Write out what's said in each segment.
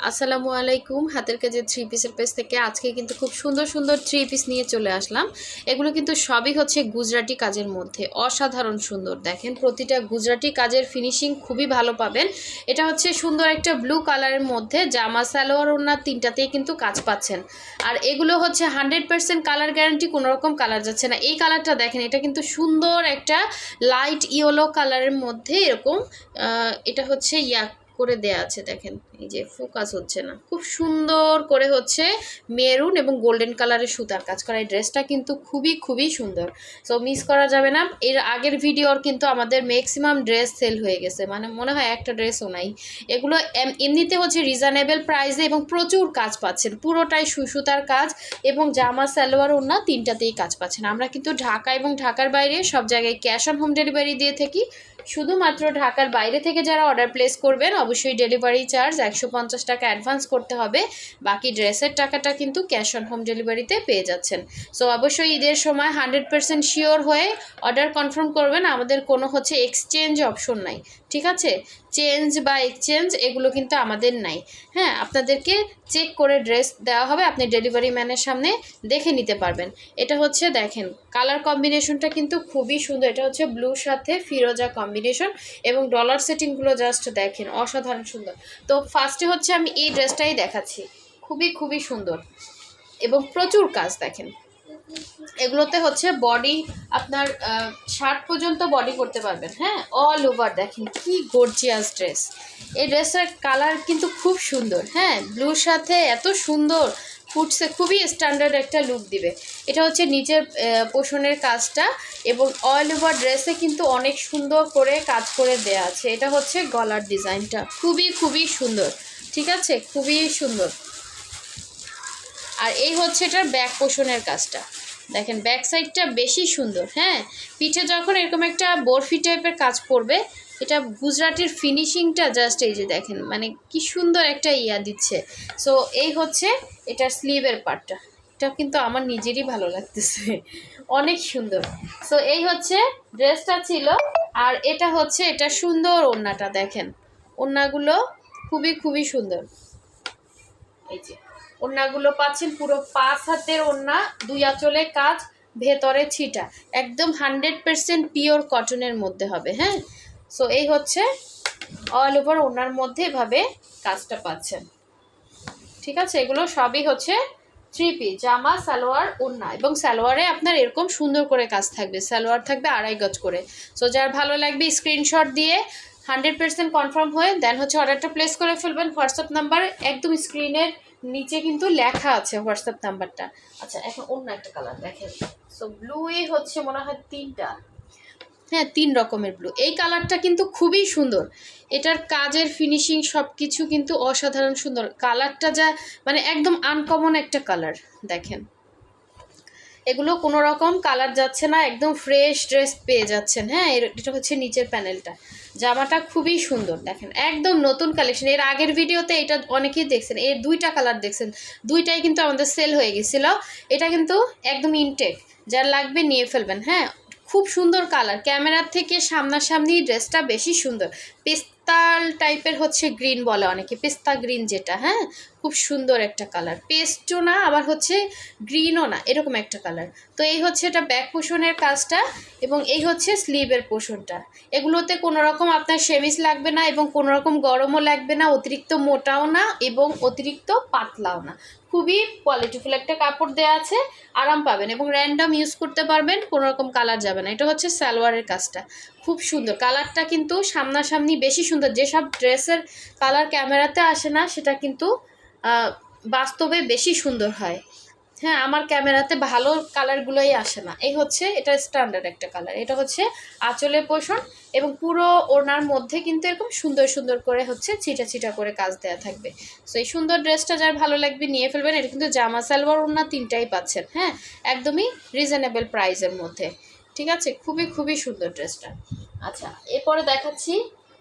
আসসালামু আলাইকুম। হাতের কাজের থ্রি পিসের পেজ থেকে আজকে কিন্তু খুব সুন্দর সুন্দর থ্রি পিস নিয়ে চলে আসলাম। এগুলো কিন্তু সবই হচ্ছে গুজরাটি কাজের মধ্যে, অসাধারণ সুন্দর। দেখেন প্রতিটা গুজরাটি কাজের ফিনিশিং খুবই ভালো পাবেন। এটা হচ্ছে সুন্দর একটা ব্লু কালারের মধ্যে, জামা সালোয়ার ওড়না তিনটাতেই কিন্তু কাজ পাচ্ছেন। আর এগুলো হচ্ছে 100% কালার গ্যারান্টি, কোনো রকম কালার যাচ্ছে না। এই কালারটা দেখেন, এটা কিন্তু সুন্দর একটা লাইট ইয়েলো কালারের মধ্যে এরকম এটা হচ্ছে করে দেয়া আছে। দেখেন এই যে ফোকাস হচ্ছে না, খুব সুন্দর করে হচ্ছে মেরুন এবং গোল্ডেন কালারের সুতার কাজ করা। এই ড্রেসটা কিন্তু খুবই খুবই সুন্দর, সো মিস করা যাবে না। এর আগের ভিডিওর কিন্তু আমাদের ম্যাক্সিমাম ড্রেস সেল হয়ে গেছে, মানে মনে হয় একটা ড্রেসও নাই। এগুলো এমনিতে হচ্ছে রিজনেবল প্রাইসে এবং প্রচুর কাজ পাচ্ছেন, পুরোটাই সুতার কাজ এবং জামা সালোয়ার ওড়না তিনটাতেই কাজ পাচ্ছেন। আমরা কিন্তু ঢাকা এবং ঢাকার বাইরে সব জায়গায় ক্যাশ অন হোম ডেলিভারি দিয়ে থাকি। শুধুমাত্র ঢাকার বাইরে থেকে যারা অর্ডার প্লেস করবেন অবশ্যই ডেলিভারি চার্জ 150 টাকা অ্যাডভান্স করতে হবে, বাকি ড্রেসের টাকাটা কিন্তু ক্যাশ অন হোম ডেলিভারিতে পেয়ে যাচ্ছেন। সো অবশ্যই ঈদের সময় 100% শিওর হয়ে অর্ডার কনফার্ম করবেন। আমাদের কোনো হচ্ছে এক্সচেঞ্জ অপশন নাই, ঠিক আছে? চেঞ্জ বা এক্সচেঞ্জ এগুলো কিন্তু আমাদের নাই। হ্যাঁ, আপনাদেরকে চেক করে ড্রেস দেওয়া হবে, আপনি ডেলিভারি ম্যানের সামনে দেখে নিতে পারবেন। এটা হচ্ছে দেখেন কালার কম্বিনেশনটা কিন্তু খুবই সুন্দর। এটা হচ্ছে ব্লুর সাথে ফিরোজা কম্বিনেশন এবং ডলার সেটিংগুলো জাস্ট দেখেন অসাধারণ সুন্দর। তো ফার্স্টে হচ্ছে আমি এই ড্রেসটাই দেখাচ্ছি, খুবই খুবই সুন্দর এবং প্রচুর কাজ। দেখেন এগুলোতে হচ্ছে বডি আপনার শার্ট পর্যন্ত বডি করতে পারবেন। হ্যাঁ, অল ওভার দেখেন কি গর্জিয়াস ড্রেস। এই ড্রেসের কালার কিন্তু খুব সুন্দর। হ্যাঁ, ব্লুর সাথে এত সুন্দর ফুটসে, খুবই স্ট্যান্ডার্ড একটা লুক দিবে। এটা হচ্ছে নিচের পোষণের কাজটা এবং অল ওভার ড্রেসে কিন্তু অনেক সুন্দর করে কাজ করে দেয়া আছে। এটা হচ্ছে গলার ডিজাইনটা খুবই খুবই সুন্দর, ঠিক আছে, খুবই সুন্দর। আর এই হচ্ছে এটার ব্যাক পোষণের কাজটা, দেখেন ব্যাক সাইডটা বেশি সুন্দর। হ্যাঁ, পিঠে যখন এরকম একটা বরফি টাইপের কাজ পড়বে, এটা গুজরাটির ফিনিশিংটা জাস্ট এই যে দেখেন, মানে কি সুন্দর একটা দিচ্ছে। সো এই হচ্ছে এটার স্লিভের পার্টটা, এটা কিন্তু আমার নিজেরই ভালো লাগতেছে, অনেক সুন্দর। সো এই হচ্ছে ড্রেসটা ছিল। আর এটা হচ্ছে এটা সুন্দর ওড়নাটা, দেখেন ওড়নাগুলো খুবই খুবই সুন্দর। এই যে ওড়নাগুলো পাচ্ছেন পুরো 5 হাতের ওড়না, 2 আঁচলে কাজ, ভেতরে ছিটা, একদম 100% পিওর কটনের মধ্যে হবে। হ্যাঁ, সো এই হচ্ছে অল ওভার ওড়নার মধ্যে এভাবে কাজটা পাচ্ছেন, ঠিক আছে? এগুলো সবই হচ্ছে থ্রি পিস, জামা সালোয়ার ওড়না, এবং সালোয়ারে আপনার এরকম সুন্দর করে কাজ থাকবে, সালোয়ার থাকবে 2.5 গজ করে। সো যার ভালো লাগবে স্ক্রিনশট দিয়ে 100% কনফার্ম হয়ে দেন হচ্ছে অর্ডারটা প্লেস করে ফেলবেন। হোয়াটসঅ্যাপ নাম্বার একদম স্ক্রিনের নিচে কিন্তু লেখা আছে হোয়াটসঅ্যাপ নাম্বারটা। আচ্ছা, এখন অন্য একটা কালার দেখেন। সো ব্লুই হচ্ছে মনে হয় 3টা, হ্যাঁ 3 রকমের ব্লু। এই কালারটা কিন্তু খুবই সুন্দর, এটার কাজের ফিনিশিং সব কিছু কিন্তু অসাধারণ সুন্দর। কালারটা যা মানে একদম আনকমন একটা কালার। দেখেন এগুলো কোনো রকম কালার যাচ্ছে না, একদম ফ্রেশ ড্রেস পেয়ে যাচ্ছেন। হ্যাঁ, এটা হচ্ছে নিচের প্যানেলটা, জামাটা খুবই সুন্দর। দেখেন একদম নতুন কালেকশন, এর আগের ভিডিওতে এটা অনেকেই দেখছেন, এর 2টা কালার দেখছেন, 2টাই কিন্তু আমাদের সেল হয়ে গেছিল। এটা কিন্তু একদম ইনটেক, যার লাগবে নিয়ে ফেলবেন। হ্যাঁ, খুব সুন্দর কালার, ক্যামেরার থেকে সামনাসামনি ড্রেসটা বেশি সুন্দর। পেস্তাল টাইপের হচ্ছে গ্রিন বলে অনেকে, পেস্তা গ্রিন যেটা। হ্যাঁ, খুব সুন্দর একটা কালার, পেস্টও না আবার হচ্ছে গ্রিনও না, এরকম একটা কালার। তো এই হচ্ছে এটা ব্যাক পোষণের কাজটা এবং এই হচ্ছে স্লিভের পোষণটা। এগুলোতে কোনো রকম আপনার সেমিস লাগবে না এবং কোনো রকম গরমও লাগবে না, অতিরিক্ত মোটাও না এবং অতিরিক্ত পাতলাও না। খুবই কোয়ালিটিফুল একটা কাপড় দেওয়া আছে, আরাম পাবেন এবং র্যান্ডম ইউজ করতে পারবেন, কোনো রকম কালার যাবে না। এটা হচ্ছে সালোয়ারের কাজটা, খুব সুন্দর কালারটা কিন্তু সামনাসামনি বেশি সুন্দর। যেসব ড্রেসের কালার ক্যামেরাতে আসে না সেটা কিন্তু বাস্তবে বেশি সুন্দর হয়। হ্যাঁ, আমার ক্যামেরাতে ভালো কালারগুলোই আসে না। এই হচ্ছে এটা স্ট্যান্ডার্ড একটা কালার। এটা হচ্ছে আঁচলের পোষণ এবং পুরো ওড়নার মধ্যে কিন্তু এরকম সুন্দর সুন্দর করে হচ্ছে ছিটা ছিটা করে কাজ দেওয়া থাকবে। সো এই সুন্দর ড্রেসটা যার ভালো লাগবে নিয়ে ফেলবেন। এটা কিন্তু জামা সালোয়ার ওড়না তিনটাই পাচ্ছেন। হ্যাঁ, একদমই রিজনেবল প্রাইসের মধ্যে, ঠিক আছে? খুবই খুবই সুন্দর ড্রেসটা। আচ্ছা, এরপরে দেখাচ্ছি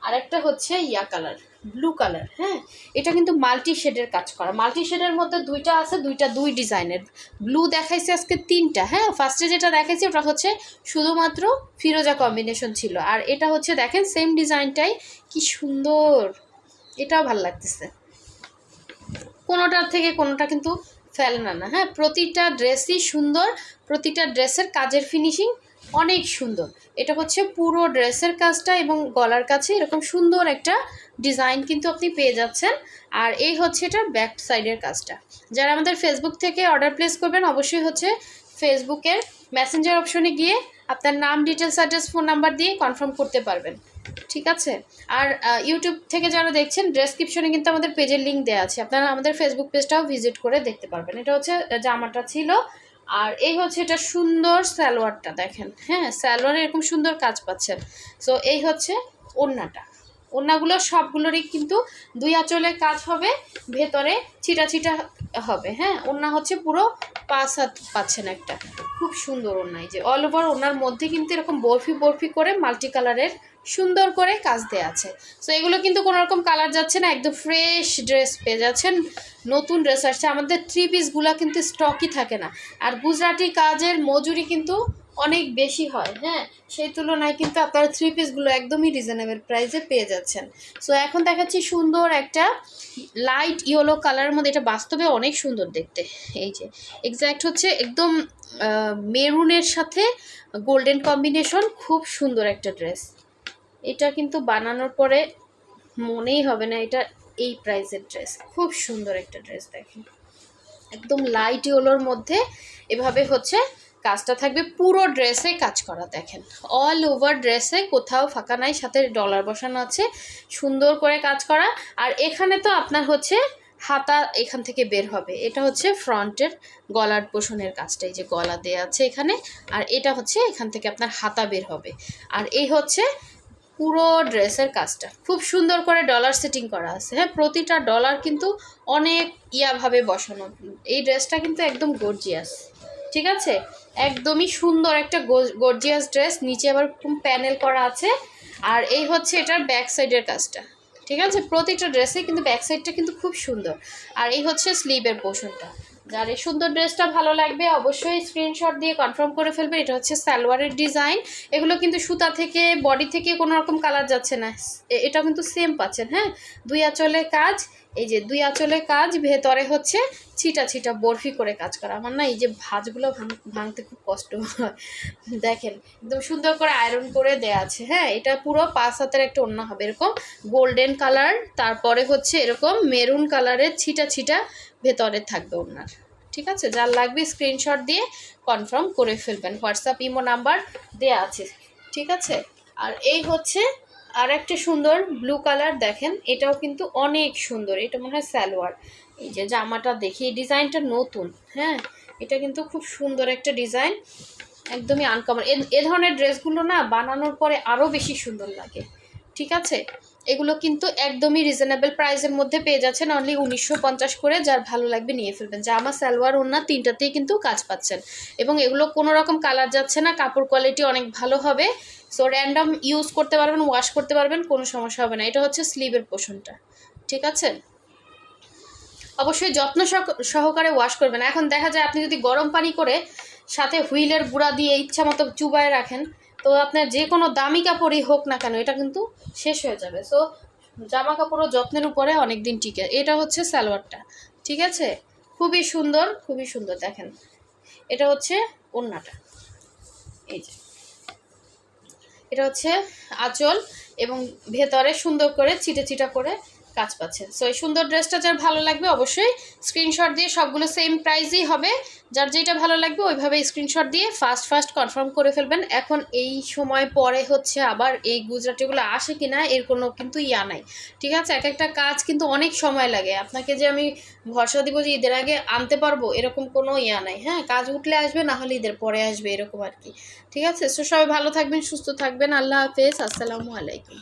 আরেকটা হচ্ছে কালার, ব্লু কালার। হ্যাঁ, এটা কিন্তু মাল্টি শেডের কাজ করা, মাল্টি শেডের মধ্যে 2টা আছে, 2টা 2 ডিজাইনের। ব্লু দেখাইছে আজকে 3টা। হ্যাঁ, ফার্স্টে যেটা দেখাইছি ওটা হচ্ছে শুধুমাত্র ফিরোজা কম্বিনেশন ছিল, আর এটা হচ্ছে দেখেন সেম ডিজাইনটাই কি সুন্দর, এটাও ভালো লাগতেছে। কোনোটার থেকে কোনোটা কিন্তু ফেলনা না, হ্যাঁ প্রতিটা ড্রেসই সুন্দর, প্রতিটা ড্রেসের কাজের ফিনিশিং অনেক সুন্দর। এটা হচ্ছে পুরো ড্রেসের কাজটা এবং গলার কাছে এরকম সুন্দর একটা ডিজাইন কিন্তু আপনি পেয়ে যাচ্ছেন। আর এই হচ্ছে এটার ব্যাক সাইডের কাজটা। যারা আমাদের ফেসবুক থেকে অর্ডার প্লেস করবেন অবশ্যই হচ্ছে ফেসবুকের মেসেঞ্জার অপশনে গিয়ে আপনার নাম, ডিটেলস, অ্যাড্রেস, ফোন নাম্বার দিয়ে কনফার্ম করতে পারবেন, ঠিক আছে। আর ইউটিউব থেকে যারা দেখছেন ডেসক্রিপশনে কিন্তু আমাদের পেজের লিঙ্ক দেওয়া আছে, আপনারা আমাদের ফেসবুক পেজটাও ভিজিট করে দেখতে পারবেন। এটা হচ্ছে জামাটা ছিল। আর এই হচ্ছে এটা সুন্দর সালোয়ারটা দেখেন, হ্যাঁ সালোয়ারে এরকম সুন্দর কাজ পাচ্ছেন। সো এই হচ্ছে ওড়নাটা। ওড়নাগুলো সবগুলোরই কিন্তু 2 আঁচলে কাজ হবে, ভেতরে ছিটা ছিটা হবে, হ্যাঁ ওড়না হচ্ছে পুরো 5 হাত পাচ্ছেন একটা, খুব সুন্দর ওড়না। এই যে অল ওভার ওড়নার মধ্যে কিন্তু এরকম বরফি বরফি করে মাল্টি কালারের সুন্দর করে কাজ দেওয়া আছে। সো এগুলো কিন্তু কোনো রকম কালার যাচ্ছে না, একদম ফ্রেশ ড্রেস পেয়ে যাচ্ছেন, নতুন ড্রেস আসছে। আমাদের 3 পিসগুলো কিন্তু স্টকই থাকে না। আর গুজরাটি কাজের মজুরি কিন্তু অনেক বেশি হয়, হ্যাঁ সেই তুলনায় কিন্তু আপনারা 3 পিসগুলো একদমই রিজনেবল প্রাইসে পেয়ে যাচ্ছেন। সো এখন দেখাচ্ছি সুন্দর একটা লাইট ইয়েলো কালারের মধ্যে, এটা বাস্তবে অনেক সুন্দর দেখতে। এই যে এক্স্যাক্ট হচ্ছে একদম মেরুনের সাথে গোল্ডেন কম্বিনেশন, খুব সুন্দর একটা ড্রেস। এটা কিন্তু বানানোর পরে মনেই হবে না এটা এই প্রাইসের ড্রেস। খুব সুন্দর একটা ড্রেস দেখেন, একদম লাইট ইয়েলোর মধ্যে এভাবে হচ্ছে কাজটা থাকবে, পুরো ড্রেসে কাজ করা দেখেন, অল ওভার ড্রেসে কোথাও ফাঁকা নাই, সাথে ডলার বসানো আছে, সুন্দর করে কাজ করা। আর এখানে তো আপনার হচ্ছে হাতা এখান থেকে বের হবে, এটা হচ্ছে ফ্রন্টের গলার পোষণের কাজটা, এই যে গলা দেয়া আছে এখানে, আর এটা হচ্ছে এখান থেকে আপনার হাতা বের হবে। আর এই হচ্ছে পুরো ড্রেসের কাজটা, খুব সুন্দর করে ডলার সেটিং করা আছে, হ্যাঁ প্রতিটা ডলার কিন্তু অনেক ইয়াভাবে বসানো। এই ড্রেসটা কিন্তু একদম গর্জিয়াস, ঠিক আছে, একদমই সুন্দর একটা গর্জিয়াস ড্রেস। নিচে আবার প্যানেল করা আছে। আর এই হচ্ছে এটার ব্যাক সাইডের কাজটা, ঠিক আছে, প্রতিটা ড্রেসে কিন্তু ব্যাক সাইডটা কিন্তু খুব সুন্দর। আর এই হচ্ছে স্লিভের পোর্শনটা। যার এই সুন্দর ড্রেসটা ভালো লাগবে অবশ্যই স্ক্রিনশট দিয়ে কনফার্ম করে ফেলবে। এটা হচ্ছে সালোয়ারের ডিজাইন, এগুলো কিন্তু সুতা থেকে বডি থেকে কোনো রকম কালার যাচ্ছে না, এটা কিন্তু সেম পাচ্ছেন, হ্যাঁ 2 আঁচলে কাজ। এই যে 2 আঁচলে কাজ, ভেতরে হচ্ছে ছিটা ছিটা বরফি করে কাজ করা। আমার না এই যে ভাঁজগুলো ভাঙতে খুব কষ্ট হয়, দেখেন একদম সুন্দর করে আয়রন করে দেয়া আছে, হ্যাঁ এটা পুরো 5 হাতের একটা ওড়না হবে, এরকম গোল্ডেন কালার, তারপরে হচ্ছে এরকম মেরুন কালারের ছিটা ছিটা ভেতরে থাকবে ওড়নার, ঠিক আছে। যার লাগবে স্ক্রিনশট দিয়ে কনফার্ম করে ফেলবেন, হোয়াটসঅ্যাপ ইমো নাম্বার দেয়া আছে, ঠিক আছে। আর এই হচ্ছে আর একটা সুন্দর ব্লু কালার দেখেন, এটাও কিন্তু অনেক সুন্দর, এটা মনে হয় সালোয়ার। এই যে জামাটা দেখি, এই ডিজাইনটা নতুন, হ্যাঁ এটা কিন্তু খুব সুন্দর একটা ডিজাইন, একদমই আনকমন। এ ধরনের ড্রেসগুলো না বানানোর পরে আরও বেশি সুন্দর লাগে, ঠিক আছে। এগুলো কিন্তু একদমই রিজনেবল প্রাইসের মধ্যে পেয়ে যাচ্ছেন, অনলি 1950 করে। যার ভালো লাগবে নিয়ে ফেলবেন। জামা, সালোয়ার, ওড়না তিনটাতেই কিন্তু কাজ পাচ্ছেন, এবং এগুলো কোনো রকম কালার যাচ্ছে না, কাপড় কোয়ালিটি অনেক ভালো হবে। সো র্যান্ডম ইউজ করতে পারবেন, ওয়াশ করতে পারবেন, কোনো সমস্যা হবে না। এটা হচ্ছে স্লিভের পোর্শনটা, ঠিক আছে। অবশ্যই যত্ন সহকারে ওয়াশ করবেন। এখন দেখা যায় আপনি যদি গরম পানি করে সাথে হুইলের গুঁড়া দিয়ে ইচ্ছা মতো চুবায় রাখেন, তো আপনার যে কোনো দামি কাপড়ই হোক না কেন এটা কিন্তু শেষ হয়ে যাবে। সো জামা কাপড়ও যত্নের উপরে অনেক দিন টিকে। এটা হচ্ছে সালোয়ারটা, ঠিক আছে, খুবই সুন্দর, খুবই সুন্দর দেখেন। এটা হচ্ছে ওড়নাটা, এই যে এটা হচ্ছে আঁচল, এবং ভেতরে সুন্দর করে চিটা চিটা করে কাজ পাচ্ছেন। সো এই সুন্দর ড্রেসটা যার ভালো লাগবে অবশ্যই স্ক্রিনশট দিয়ে, সবগুলো সেম প্রাইসই হবে, যার যেটা ভালো লাগবে ওইভাবে স্ক্রিনশট দিয়ে ফার্স্ট কনফার্ম করে ফেলবেন। এখন এই সময় পরে হচ্ছে আবার এই গুজরাটিগুলো আসে কি না এর কোনো কিন্তু ইয়া নাই, ঠিক আছে। এক একটা কাজ কিন্তু অনেক সময় লাগে, আপনাকে যে আমি ভরসা দিব যে ঈদের আগে আনতে পারবো এরকম কোনো ইয়া নাই, হ্যাঁ কাজ উঠলে আসবে, না হলে ঈদের পরে আসবে, এরকম আর কি, ঠিক আছে। সো সবাই ভালো থাকবেন, সুস্থ থাকবেন, আল্লাহ হাফেজ, আসসালামু আলাইকুম।